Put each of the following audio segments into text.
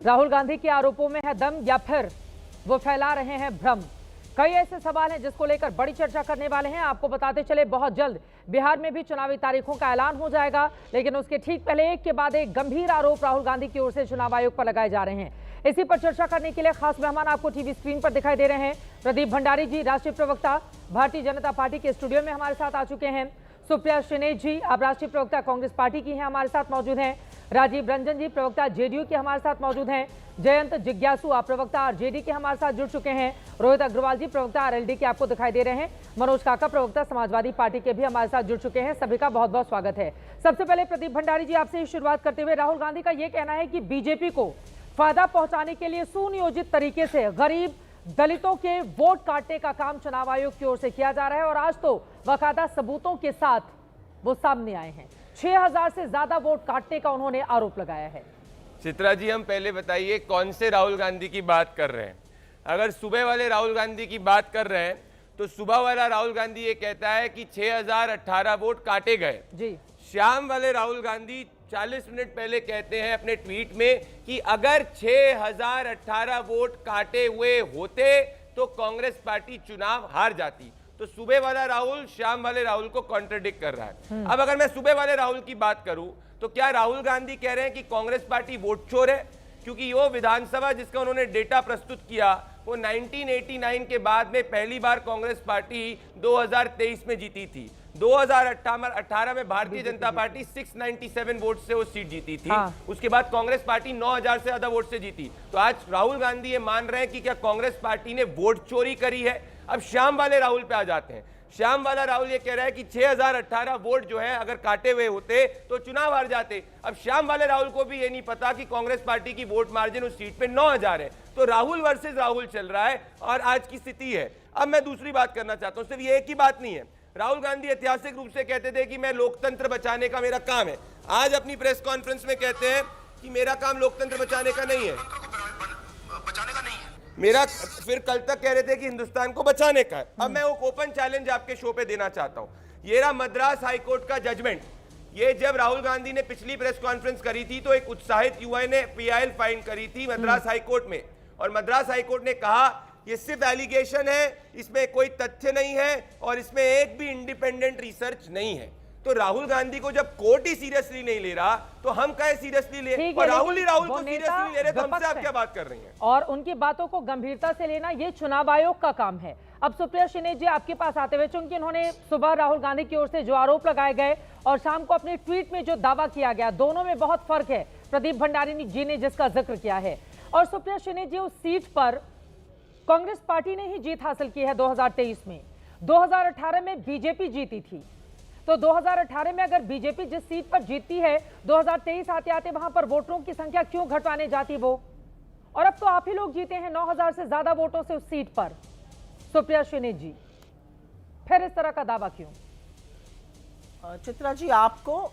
राहुल गांधी के आरोपों में है दम या फिर वो फैला रहे हैं भ्रम? कई ऐसे सवाल हैं जिसको लेकर बड़ी चर्चा करने वाले हैं। आपको बताते चले बहुत जल्द बिहार में भी चुनावी तारीखों का ऐलान हो जाएगा, लेकिन उसके ठीक पहले एक के बाद एक गंभीर आरोप राहुल गांधी की ओर से चुनाव आयोग पर लगाए जा रहे हैं। इसी पर चर्चा करने के लिए खास मेहमान आपको टीवी स्क्रीन पर दिखाई दे रहे हैं। प्रदीप भंडारी जी, राष्ट्रीय प्रवक्ता भारतीय जनता पार्टी के स्टूडियो में हमारे साथ आ चुके हैं। सुप्रिया श्रीनेश जी, आप राष्ट्रीय प्रवक्ता कांग्रेस पार्टी की हैं, हमारे साथ मौजूद हैं। राजीव रंजन जी, प्रवक्ता जेडीयू के हमारे साथ मौजूद हैं। जयंत जिज्ञासु, आप प्रवक्ता आरजेडी के हमारे साथ जुड़ चुके हैं। रोहित अग्रवाल जी, प्रवक्ता आरएलडी के आपको दिखाई दे रहे हैं। मनोज काका, प्रवक्ता समाजवादी पार्टी के भी हमारे साथ जुड़ चुके हैं। सभी का बहुत बहुत स्वागत है। सबसे पहले प्रदीप भंडारी जी, आपसे शुरुआत करते हुए, राहुल गांधी का यह कहना है कि बीजेपी को फायदा पहुंचाने के लिए सुनियोजित तरीके से गरीब दलितों के वोट काटने का काम चुनाव आयोग की ओर से किया जा रहा है और आज तो बाकायदा सबूतों के साथ वो सामने आए हैं। 6000 से ज्यादा वोट काटने का उन्होंने आरोप लगाया है। चित्रा जी, हम पहले बताइए कौन से राहुल गांधी की बात कर रहे हैं। अगर सुबह वाले राहुल गांधी की बात कर रहे हैं तो सुबह वाला राहुल गांधी ये कहता है कि 6018 वोट काटे गए जी। शाम वाले राहुल गांधी 40 मिनट पहले कहते हैं अपने ट्वीट में कि अगर 6018 वोट काटे हुए होते तो कांग्रेस पार्टी चुनाव हार जाती। तो सुबह वाला राहुल शाम वाले राहुल को कॉन्ट्रडिक्ट कर रहा है। अब अगर मैं सुबह वाले राहुल की बात करूं तो क्या राहुल गांधी कह रहे हैं कि कांग्रेस पार्टी वोट चोर है? क्योंकि वो विधानसभा जिसका उन्होंने डेटा प्रस्तुत किया वो 1989 के बाद में पहली बार कांग्रेस पार्टी 2023 में जीती थी। 2018 में भारतीय जनता पार्टी 697 वोट से वो सीट जीती थी। उसके बाद कांग्रेस पार्टी 9000 से ज्यादा वोट से जीती। तो आज राहुल गांधी ये मान रहे हैं कि क्या कांग्रेस पार्टी ने वोट चोरी करी है। अब शाम वाले राहुल पे आ जाते हैं। शाम वाला राहुल ये कह रहा है कि 6018 वोट जो है अगर काटे हुए होते तो चुनाव हार जाते। अब शाम वाले राहुल को भी ये नहीं पता कि कांग्रेस पार्टी की वोट मार्जिन उस सीट पे 9000 है। तो राहुल वर्सेस राहुल चल रहा है और आज की स्थिति है। अब मैं दूसरी बात करना चाहता हूं, सिर्फ ये एक ही बात नहीं है। राहुल गांधी ऐतिहासिक रूप से कहते थे कि मैं लोकतंत्र बचाने का मेरा काम है। आज अपनी प्रेस कॉन्फ्रेंस में कहते हैं कि मेरा काम लोकतंत्र बचाने का नहीं है, मेरा फिर कल तक कह रहे थे कि हिंदुस्तान को बचाने का है। अब मैं एक ओपन चैलेंज आपके शो पे देना चाहता हूं। ये रहा मद्रास हाईकोर्ट का जजमेंट। ये जब राहुल गांधी ने पिछली प्रेस कॉन्फ्रेंस करी थी तो एक उत्साहित युवा ने पीआईएल फाइन करी थी मद्रास हाईकोर्ट में, और मद्रास हाईकोर्ट ने कहा ये सिर्फ एलिगेशन है, इसमें कोई तथ्य नहीं है और इसमें एक भी इंडिपेंडेंट रिसर्च नहीं है। तो राहुल गांधी को जब कोर्ट ही सीरियसली नहीं ले रहा तो हम कहे सीरियसली ले, और राहुल ही राहुल को सीरियसली ले रहे, तो हमसे आप क्या बात कर रही हैं? और उनकी बातों को गंभीरता से लेना ये चुनाव आयोग का काम है। अब सुप्रिया श्रीनेश जी, आपके पास आते हुए, चूंकि उन्होंने सुबह राहुल गांधी की ओर से जो आरोप लगाए गए और शाम को अपने ट्वीट में जो दावा किया गया, दोनों में बहुत फर्क है। प्रदीप भंडारी जी ने जिसका जिक्र किया है, और सुप्रिया श्रीनेश जी, उस सीट पर कांग्रेस पार्टी ने ही जीत हासिल की है 2023 में। 2018 में बीजेपी जीती थी। तो 2018 में अगर बीजेपी जिस सीट पर जीतती है, 2023 आते आते वहां पर वोटरों की संख्या क्यों घटवाने जाती वो? और अब तो आप ही लोग जीते हैं 9000 से ज्यादा वोटों से उस सीट पर। सुप्रिया श्रीनेश जी, फिर इस तरह का दावा क्यों? चित्रा जी, आपको,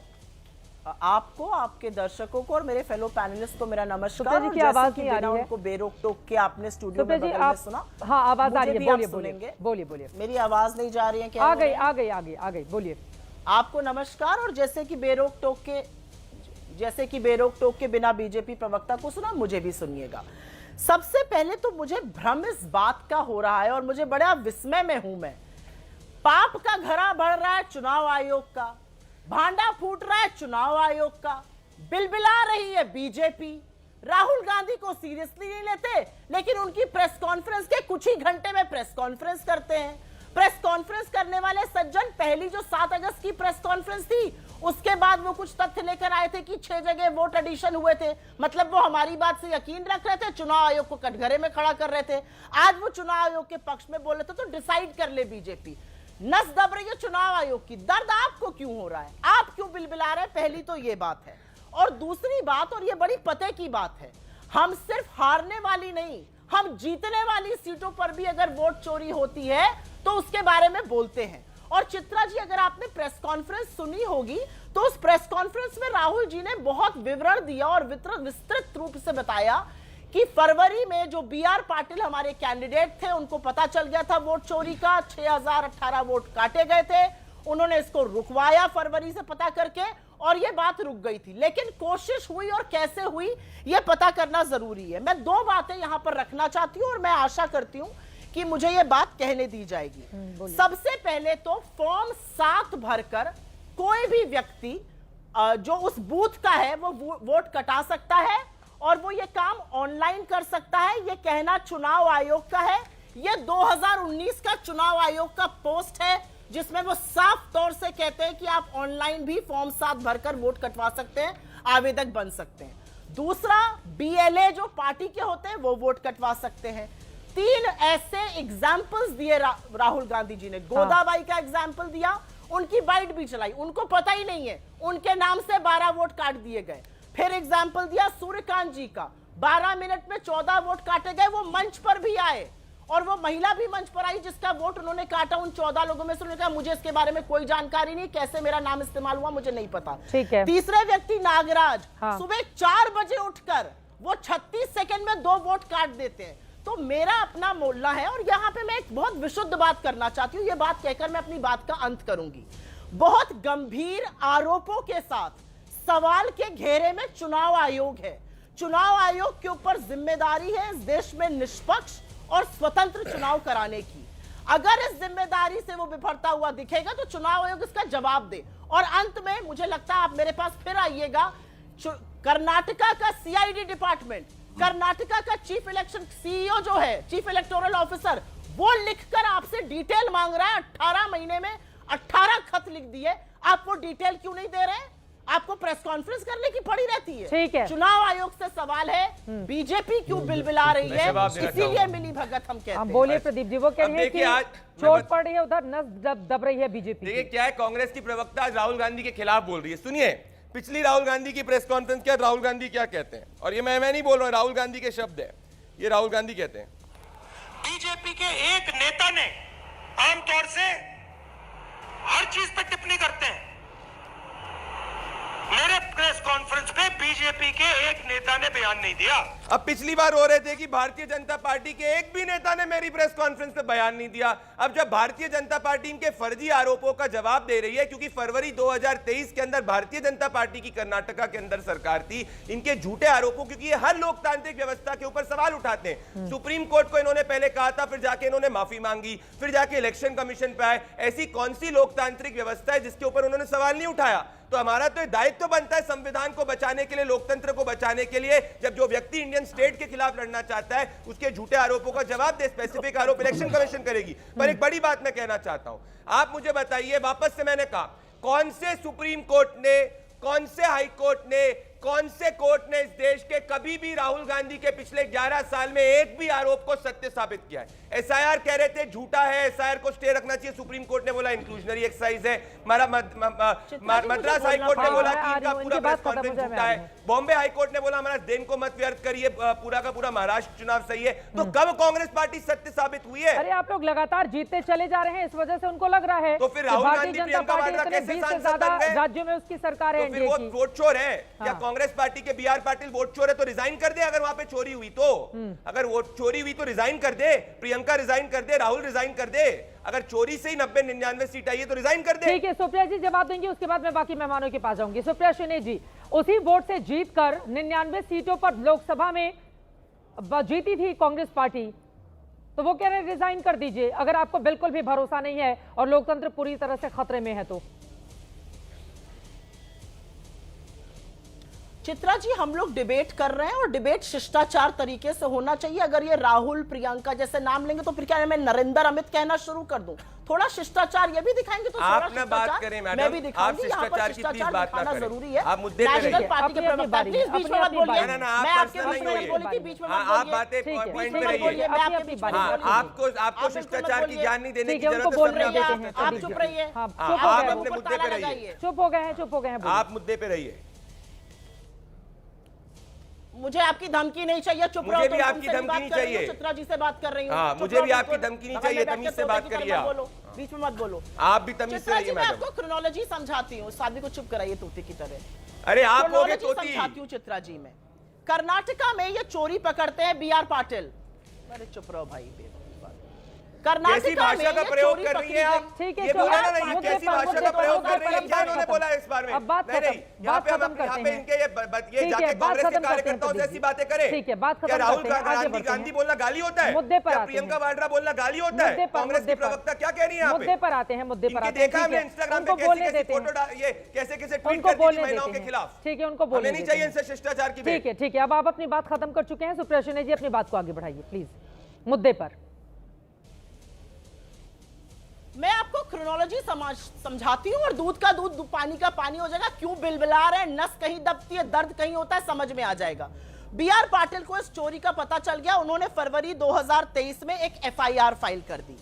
आपके दर्शकों को और मेरे फेलो पैनलिस्ट को मेरा नमस्कार। जी की आवाज नहीं आ रही है, उनको बेरोक टोक के आपने स्टूडियो में बगल में सुना। हाँ, आवाज आ रही है, बोलिए। मेरी आवाज नहीं जा रही है क्या? आ गई, बोलिए। आपको नमस्कार। और जैसे कि बेरोक टोक के बिना बीजेपी प्रवक्ता को सुना, मुझे भी सुनिएगा। सबसे पहले तो मुझे भ्रम इस बात का हो रहा है और मुझे बड़ा विस्मय में हूं मैं। पाप का घड़ा बढ़ रहा है चुनाव आयोग का, भांडा फूट रहा है चुनाव आयोग का, बिलबिला रही है बीजेपी। राहुल गांधी को सीरियसली नहीं लेते, लेकिन उनकी प्रेस कॉन्फ्रेंस के कुछ ही घंटे में प्रेस कॉन्फ्रेंस करते हैं। प्रेस कॉन्फ्रेंस करने वाले सज्जन, पहली जो 7 अगस्त की प्रेस कॉन्फ्रेंस थी, उसके बाद वो कुछ तथ्य लेकर आए थे कि 6 जगह वोट एडिशन हुए थे। मतलब वो हमारी बात से यकीन रख रहे थे, चुनाव आयोग को कटघरे में खड़ा कर रहे थे। आज वो चुनाव आयोग के पक्ष में बोल रहे थे। तो डिसाइड कर ले बीजेपी, नस दब रही है चुनाव आयोग की। दर्द आपको क्यों हो रहा है? आप क्यों बिलबिला रहे हैं? पहली तो ये बात है। और दूसरी बात, और ये बड़ी पते की बात है, हम सिर्फ हारने वाली नहीं, हम जीतने वाली सीटों पर भी अगर वोट चोरी होती है तो उसके बारे में बोलते हैं। और चित्रा जी, अगर आपने प्रेस कॉन्फ्रेंस सुनी होगी तो उस प्रेस कॉन्फ्रेंस में राहुल जी ने बहुत विवरण दिया और विस्तृत रूप से बताया कि फरवरी में जो बीआर पाटिल हमारे कैंडिडेट थे, उनको पता चल गया था वोट चोरी का, 6018 वोट काटे गए थे। उन्होंने इसको रुकवाया फरवरी से पता करके, और ये बात रुक गई थी, लेकिन कोशिश हुई और कैसे हुई ये पता करना जरूरी है। मैं दो बातें यहां पर रखना चाहती हूं और मैं आशा करती हूं कि मुझे ये बात कहने दी जाएगी। सबसे पहले तो फॉर्म 7 भरकर कोई भी व्यक्ति जो उस बूथ का है वो वोट कटा सकता है और वो ये काम ऑनलाइन कर सकता है। ये कहना चुनाव आयोग का है, ये 2019 का चुनाव आयोग का पोस्ट है जिसमें वो साफ तौर से कहते हैं कि आप ऑनलाइन भी फॉर्म 7 भरकर वोट कटवा सकते हैं, आवेदक बन सकते हैं। दूसरा, बीएलए जो पार्टी के होते हैं वो वोट कटवा सकते हैं। 3 ऐसे एग्जाम्पल्स दिए राहुल गांधी जी ने। गोदाबाई का एग्जाम्पल दिया, उनकी बाइट भी चलाई, उनको पता ही नहीं है, उनके नाम से 12 वोट काट दिए गए। फिर एग्जाम्पल दिया सूर्यकांत जी का, 12 मिनट में 14 वोट काटे गए, वो मंच पर भी आए और वो महिला भी मंच पर आई जिसका वोट उन्होंने काटा। उन 14 लोगों में से उन्होंने कहा मुझे इसके बारे में कोई जानकारी नहीं, कैसे मेरा नाम इस्तेमाल हुआ मुझे नहीं पता। ठीक है। तीसरे व्यक्ति नागराज, हाँ। सुबह 4 बजे उठकर वो 36 सेकंड में 2 वोट काट देते हैं। तो मेरा अपना मोहल्ला है और यहां पे मैं एक बहुत विशुद्ध बात करना चाहती हूं। ये बात कहकर मैं अपनी बात का अंत करूंगी। बहुत गंभीर आरोपों के साथ सवाल के घेरे में चुनाव आयोग है। चुनाव आयोग के ऊपर जिम्मेदारी है इस देश में निष्पक्ष और स्वतंत्र चुनाव कराने की। अगर इस जिम्मेदारी से वो विफलता हुआ दिखेगा तो चुनाव आयोग इसका जवाब दे। और अंत में मुझे लगता है आप मेरे पास फिर आइएगा, कर्नाटका का सीआईडी डिपार्टमेंट, कर्नाटका का चीफ इलेक्शन सीईओ जो है, चीफ इलेक्टोरल ऑफिसर, वो लिखकर आपसे डिटेल मांग रहा है। 18 महीने में 18 खत लिख दिए, आप वो डिटेल क्यों नहीं दे रहे हैं? आपको प्रेस कॉन्फ्रेंस करने की पड़ी रहती है। ठीक है। चुनाव आयोग से सवाल है, बीजेपी क्यों बिलबिला रही है? इसीलिए मिली भगत हम कहते हैं। बोलिए प्रदीप जी, वो कह रहे हैं कि चोट पड़ रही है उधर, नस दब रही है बीजेपी। देखिए क्या है, कांग्रेस की प्रवक्ता आज राहुल गांधी के खिलाफ बोल रही है। सुनिए पिछली राहुल गांधी की प्रेस कॉन्फ्रेंस के बाद राहुल गांधी क्या कहते हैं, और ये मैं नहीं बोल रहा हूं, राहुल गांधी के शब्द है। ये राहुल गांधी कहते हैं, बीजेपी के एक नेता ने आमतौर से हर चीज पे टिप्पणी करते हैं। मेरे प्रेस कॉन्फ्रेंस पे बीजेपी के एक नेता ने बयान नहीं दिया। अब पिछली बार हो रहे थे कि भारतीय जनता पार्टी के एक भी नेता ने मेरी प्रेस कॉन्फ्रेंस पे बयान नहीं दिया। अब जब भारतीय जनता पार्टी इनके फर्जी आरोपों का जवाब दे रही है, क्योंकि फरवरी 2023 के अंदर भारतीय जनता पार्टी की कर्नाटका के अंदर सरकार थी, इनके झूठे आरोपों, क्योंकि ये हर लोकतांत्रिक व्यवस्था के ऊपर सवाल उठाते हैं। सुप्रीम कोर्ट को इन्होंने पहले कहा था, फिर जाके इन्होंने माफी मांगी, फिर जाके इलेक्शन कमीशन पे आए। ऐसी कौन सी लोकतांत्रिक व्यवस्था है जिसके ऊपर उन्होंने सवाल नहीं उठाया? तो हमारा तो दायित्व बनता है संविधान को बचाने के लिए, लोकतंत्र को बचाने के लिए, जब जो व्यक्ति इंडियन स्टेट के खिलाफ लड़ना चाहता है उसके झूठे आरोपों का जवाब दे। स्पेसिफिक आरोप इलेक्शन कमीशन करेगी। पर एक बड़ी बात मैं कहना चाहता हूं, आप मुझे बताइए, वापस से मैंने कहा, कौन से सुप्रीम कोर्ट ने, कौन से हाई कोर्ट ने, कौन से कोर्ट ने इस देश के कभी भी राहुल गांधी के पिछले 11 साल में एक भी आरोप को सत्य साबित किया है? एसआईआर कह रहे थे झूठा है, एसआईआर को स्टे रखना चाहिए, सुप्रीम कोर्ट ने बोला इंक्लूजनरी एक्सरसाइज है। मद्रास हाई कोर्ट ने बोला कि इनका पूरा प्रेस कॉन्फ्रेंस झूठा है। बॉम्बे हाई कोर्ट ने बोला हमारा दिन को मत व्यर्थ करिए, पूरा का पूरा महाराष्ट्र चुनाव सही है। तो कब कांग्रेस पार्टी सत्य साबित हुई है? अरे आप लोग लगातार जीतते चले जा रहे हैं, इस वजह से उनको लग रहा है तो फिर राहुल गांधी, प्रियंका वाड्रा कैसे 20 से सांसद ज्यादा बन गए? राज्यों में उसकी सरकार है, तो फिर वो वोट चोर है क्या? हाँ। कांग्रेस पार्टी के बीआर पाटिल वोट चोर है तो रिजाइन कर दे। अगर वहां पे चोरी हुई तो, अगर वोट चोरी हुई तो रिजाइन कर दे, प्रियंका रिजाइन कर दे, राहुल रिजाइन कर दे। अगर चोरी से ही 90-99 सीट आई है तो रिजाइन कर दे। ठीक है, सुप्रिया जी जवाब देंगे, उसके बाद मैं बाकी मेहमानों के पास जाऊंगी। सुप्रिया सुने जी, उसी वोट से जीतकर 99 सीटों पर लोकसभा में जीती थी कांग्रेस पार्टी, तो वो कह रहे रिजाइन कर दीजिए अगर आपको बिल्कुल भी भरोसा नहीं है और लोकतंत्र पूरी तरह से खतरे में है तो। चित्रा जी, हम लोग डिबेट कर रहे हैं और डिबेट शिष्टाचार तरीके से होना चाहिए। अगर ये राहुल, प्रियंका जैसे नाम लेंगे तो फिर क्या मैं नरेंद्र, अमित कहना शुरू कर दूं? थोड़ा शिष्टाचार ये भी दिखाएंगे तो आप ना बात करें मैडम, मैं भी दिखाऊंगी। यहाँ पर शिष्टाचार दिखाना जरूरी है। आप मुद्दे पे नेशनल पार्टी के प्रवक्ता, प्लीज बीच में मत बोलिए। ना, मैं आपके बीच में नहीं बोली थी, बीच में मत बोलिए। आप बातें पॉइंट पे रहिए। मैं आपके बीच में नहीं बोली। आपको शिष्टाचार की ज्ञान नहीं देने की जरूरत बोल रही है। है, आप चुप रहिए, आप अपने मुद्दे पे रहिए। चुप हो गए हैं, चुप हो गए हैं, आप मुद्दे पे रहिए। मुझे आपकी धमकी नहीं चाहिए, चुप रहो। मुझे भी आपकी धमकी नहीं चाहिए। चित्रा जी से बात कर रही हूँ। हाँ, मुझे भी आपकी धमकी नहीं चाहिए, तमीज से बात करिए आप। बीच में मत बोलो, आप भी तमीज से रहिए। मैं आपको क्रोनोलॉजी समझाती हूँ, शादी को चुप कराइए तोते की तरह। अरे आप हो गए तोती। समझाती हूँ चित्रा जी। में कर्नाटका में ये चोरी पकड़ते हैं बीआर पाटिल। अरे चुप रहो भाई, कर्नाटका कैसी भाषा में का ये प्रयोग चोरी कर रही पकड़ी है गई। आप? ठीक है, ये चलो बोला आप ना, ये मुद्दे कैसी पर- भाषा मुद्दे का पर प्रयोग होकर कर रही है? बात क्या खत्म। इन्होंने बोला इस बार में? अब बात नहीं, खत्म। नहीं, यहाँ बात पे खत्म हम यहाँ करते पे हैं। इनके ये ठीक जाके है, बात कांग्रेस के खत्म करते हैं कार्यकर्ताओं से प्रदीप ऐसी जी। बातें करे। ठीक है, बात क्या खत्म राहुल करते हैं, आगे गांधी बढ़ते गांधी हैं। बोलना गाली होता है? मुद्दे पर क्या आते प्रियंका हैं। वाड्रा बोलना गाली होता मुद्दे है? पर- कांग्रेस की मुद्दे पर- प्रवक्ता क्या कह रही है यहाँ मुद्दे पे? पर आते हैं, मुद्दे पर इनके आते हैं। देखा ठीक हमने है, इंस्टाग्राम पे उनको बोलने कैसे देते हैं। फोटो ये कैसे कैसे ट्वीट उनको करती थी बोलने महिलाओं देते के हैं। खिलाफ। ठीक है, उनको बोलने हमें नहीं देते चाहिए हैं। इनसे शिष्टाचार की ठीक है, ठीक है, अब आप अपनी बात खत्म कर चुके हैं। सुप्रिया जी अपनी बात को आगे बढ़ाइए प्लीज, मुद्दे पर। मैं आपको क्रोनोलॉजी समझाती हूँ और दूध का दूध पानी का पानी हो जाएगा। क्यों बिलबिला रहे हैं, नस कहीं दबती है, दर्द कहीं होता है, समझ में आ जाएगा। बीआर पाटिल को इस चोरी का पता चल गया। उन्होंने फरवरी 2023 में एक एफआईआर फाइल कर दी।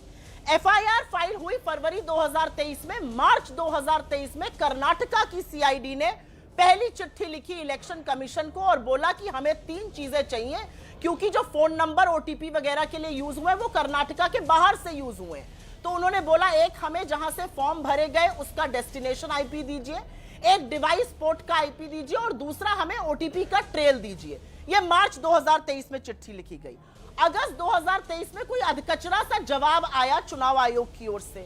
एफआईआर फाइल हुई फरवरी 2023 में। मार्च 2023 में कर्नाटका की सीआईडी ने पहली चिट्ठी लिखी इलेक्शन कमीशन को और बोला कि हमें 3 चीजें चाहिए, क्योंकि जो फोन नंबर ओटीपी वगैरह के लिए यूज हुए वो कर्नाटका के बाहर से यूज हुए। तो उन्होंने बोला, एक हमें जहां से फॉर्म भरे गए उसका डेस्टिनेशन आईपी दीजिए, एक डिवाइस पोर्ट का आईपी दीजिए और दूसरा हमें ओटीपी का ट्रेल दीजिए। यह मार्च 2023 में चिट्ठी लिखी गई। अगस्त 2023 में कोई अधकचरा सा जवाब आया चुनाव आयोग की ओर से।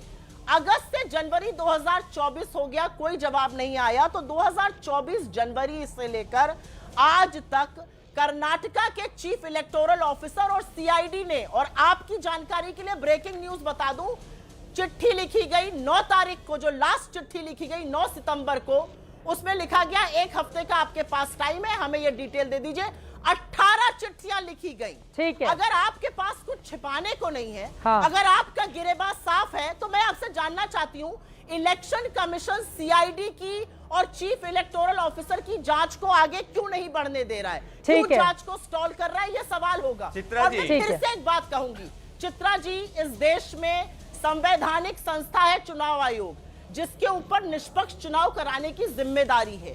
अगस्त से जनवरी 2024 हो गया, कोई जवाब नहीं आया। तो 2024 जनवरी से लेकर आज तक कर्नाटका के चीफ इलेक्टोरल ऑफिसर और सीआईडी ने, और आपकी जानकारी के लिए ब्रेकिंग न्यूज बता दूं, चिट्ठी लिखी गई 9 तारीख को, जो लास्ट चिट्ठी लिखी गई 9 सितंबर को, उसमें लिखा गया 1 हफ्ते का आपके पास टाइम है, हमें यह डिटेल दे दीजिए। 18 चिट्ठियां लिखी गई। ठीक है। अगर आपके पास कुछ छिपाने को नहीं है, हाँ। अगर आपका गिरेबाज साफ है, तो मैं आपसे जानना चाहती हूं, इलेक्शन कमीशन सीआईडी की और चीफ इलेक्टोरल ऑफिसर की जांच को आगे क्यों नहीं बढ़ने दे रहा है? क्यों ठीक है। जांच को स्टॉल कर रहा है? यह सवाल होगा। चित्रा और जी। मैं ठीक फिर है। से एक बात कहूंगी, चित्रा जी, इस देश में संवैधानिक संस्था है चुनाव आयोग, जिसके ऊपर निष्पक्ष चुनाव कराने की जिम्मेदारी है।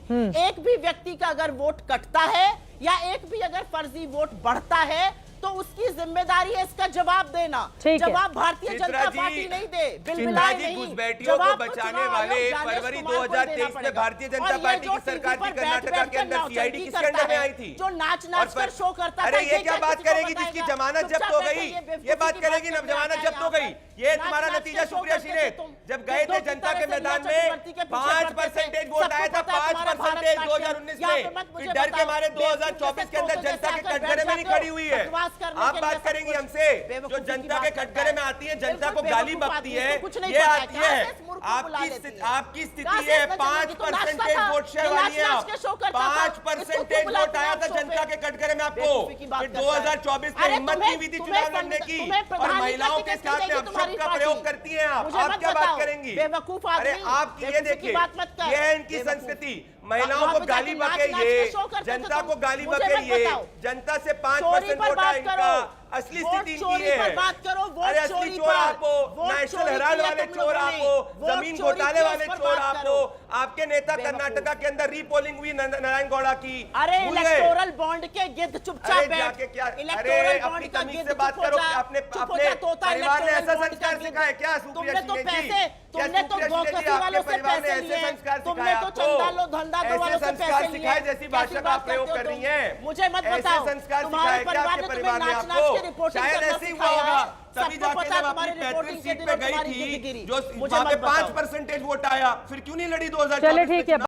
एक भी व्यक्ति का अगर वोट कटता है या एक भी अगर फर्जी वोट बढ़ता है तो उसकी जिम्मेदारी है इसका जवाब देना। ठीक है। जवाब भारतीय चित्रा जनता जी, पार्टी नहीं दे, चित्रा बिलबिलाए जी, नहीं। घुसपैठियों को जवाब तो बचाने चुनाव वाले आयोग जानेश फरवरी कुमार को 2023 देना में पड़ेगा। भारतीय जनता और ये पार्टी जो की सरकार टीवी थी पर कर्नाटका बैठ-बैठ के अंदर कर सीआईडी नौटंकी किसके अंडर करता में है, आई थी? जो नाच कर शो करता अरे था, ये क्या बात किसी को करेगी जिसकी बताएगा? जमानत जब्त चुपचाप हो बैठे, गई? ये बेवकूफी ये बात की करेगी बात ना, जमानत करने जब्त हो आए गई। यहाँ ये पर। तुम्हारा नाच नतीजा के शो सुप्रिया करते शीरे, थे तुम। जब गए थे दो जनता तरह के से मैदान रिया में चक्रवर्ती के पीछे 5% पड़ते थे। वोट आया था, सबको पता है तुम्हारा 5% भारत 2019 यहाँ पे में। मत मुझे फिर डर के बताओ, मारे बेवकूफ 2024 के अंदर जैसे जनता के आकर बैठ कटघरे में नहीं जाते हो, खड़ी हुई है। बकवास करने आप के बात लिए सब करेंगी कुछ हमसे, बेवकूफी जो की जनता बात के करता कटघरे में आती है, जनता को बिल्कुल गाली बेवकूफ बकती आदमी, है, इसको कुछ नहीं ये पता है। आती कहाँ है। से इस मूर्ख को बुला लेती है? आपकी स्थिति कहाँ से है इसने जन्म की? तो नाचता 5% था, वोट शेयर जो वाली है नाच आप। के शो करता था, 5% इसको वोट आया था शो पे। जनता के कटघरे में आपको। बेवकूफी की बात फिर करता है। 2024 में अरे हिम्मत तुम्हें- नहीं हुई थी तुम्हें चुनाव लड़ने की, तुम्हें और प्रधानी का महिलाओं के टिकट साथ में देगी अपशब्द तुम्हारी का पार्टी। प्रयोग करती हैं आप। मुझे आप मत क्या बात बताओ, करेंगी? बेवकूफ अरे आदमी, आप ये बेवकूफी की देखिए, बात मत कर। ये है इनकी बेवकूफ। संस्कृति, महिलाओं वहाँ को पे गाली जाके नाच बके नाच ये, के शो करते थे जनता तुम। को गाली मुझे बके मत ये, बताओ। जनता से चोरी 5% पर वोट बात आया करो। इनका। असली वोट स्थिति इनकी चोरी है। पर बात करो, वोट अरे असली चोरी चोर पर। आप हो, वोट नेशनल चोरी हेराल्ड किया वाले तुम चोर लोगों आप ने। हो, वोट जमीन चोरी घोटाले किया, वाले उस पर चोर बात आप करो। हो। आपके नेता बेवकूफ। कर्नाटका के अंदर रीपोलिंग हुई नारायण गौड़ा की, अरे भूल गए? इलेक्टोरल बॉन्ड के गिद्ध चुपचाप अरे बैठ। जाके क्या, अरे इलेक्टोरल अपनी बॉन्ड का तमीज गिद्ध से बात चुप हो करो। जा, अपने चुप हो अपने जा, तोता परिवार ने इलेक्टोरल ऐसा बॉन्ड का संस्कार गिद्ध। सिखाया क्या सुप्रिया तुमने तो शीरे जी? पैसे, क्या तुमने तो सुप्रिया शीरे जी, गोकसी आपके वालों से परिवार ने पैसे ऐसे लिए, संस्कार तुमने सिखाए तो आपको? चंदा लो धंधा दो वालों ऐसे से संस्कार पैसे लिए। सिखाए जैसी भाषा कैसी का बात प्रयोग करते हो कर रही तुम? हैं? मुझे मत ऐसे बताओ, संस्कार तुम्हारे सिखाए क्या परिवार आपके ने परिवार तुम्हें ने नाच नाच के आपको? रिपोर्टिंग शायद करना ऐसे ही हुआ सिखाया होगा। है। तभी सबको जाके पता जब तुम्हारी अपनी रिपोर्टिंग 35 के सीट पे दिनों गई तुम्हारी थी, गिरगिरी। जो मुझे वहां पे मत बताओ। 5% वोट आया, फिर क्यों नहीं लड़ी 2024 चलिए ठीक है।